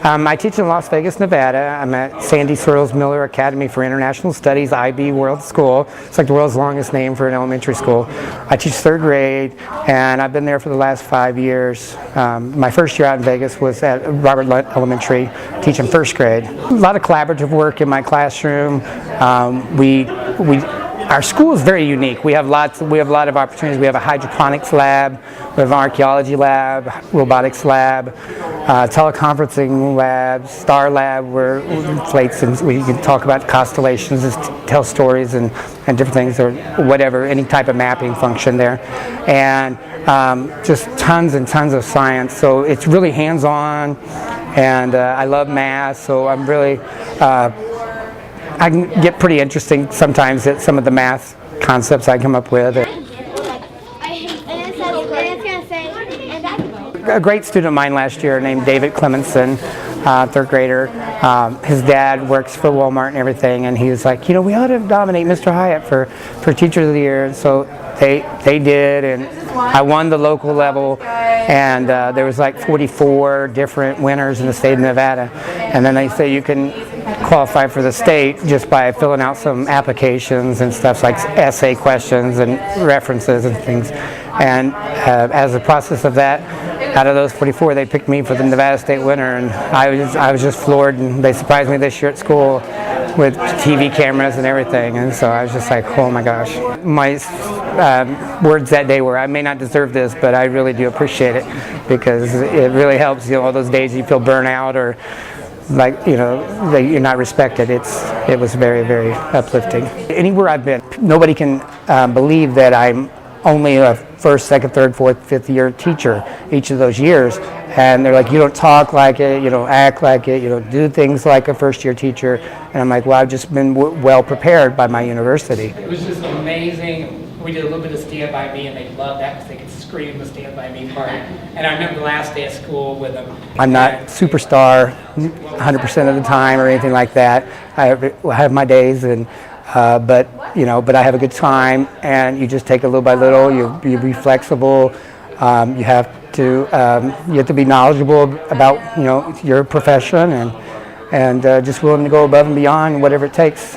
I teach in Las Vegas, Nevada. I'm at Sandy Searles Miller Academy for International Studies, IB World School. It's like the world's longest name for an elementary school. I teach third grade, and I've been there for the last 5 years. My first year out in Vegas was at Robert Lunt Elementary, teaching first grade. A lot of collaborative work in my classroom. Our school is very unique. We have a lot of opportunities. We have a hydroponics lab, we have an archaeology lab, robotics lab, teleconferencing lab, star lab, where plates and we can talk about constellations, tell stories and different things, or whatever, any type of mapping function there, and just tons and tons of science. So it's really hands-on, and I love math. So I'm really I can get pretty interesting sometimes at some of the math concepts I come up with. A great student of mine last year named David Clemenson, third grader. His dad works for Wal-Mart and everything, and he was like, we ought to nominate Mr. Hyatt for Teacher of the Year. And so they did, and I won the local level, and there was like 44 different winners in the state of Nevada. And then they say you can qualify for the state just by filling out some applications and stuff like essay questions and references and things. And as a process of that, out of those 44, they picked me for the Nevada State winner, and I was just floored. And they surprised me this year at school with TV cameras and everything, and so I was just like, oh my gosh. My words that day were, I may not deserve this, but I really do appreciate it, because it really helps. All those days you feel burnout or like that you're not respected. It was very, very uplifting. Anywhere I've been, nobody can believe that I'm only a first, second, third, fourth, fifth year teacher each of those years, and they're like, you don't talk like it, you don't act like it, you don't do things like a first year teacher. And I'm like, well, I've just been well prepared by my university. It was just amazing. We did a little bit of Stand By Me, and they loved that because they could scream the Stand By Me part. And I remember the last day of school with them. I'm not superstar 100% of the time or anything like that. I have my days, and but I have a good time, and you just take it little by little. You be flexible. You have to be knowledgeable about your profession, and just willing to go above and beyond whatever it takes.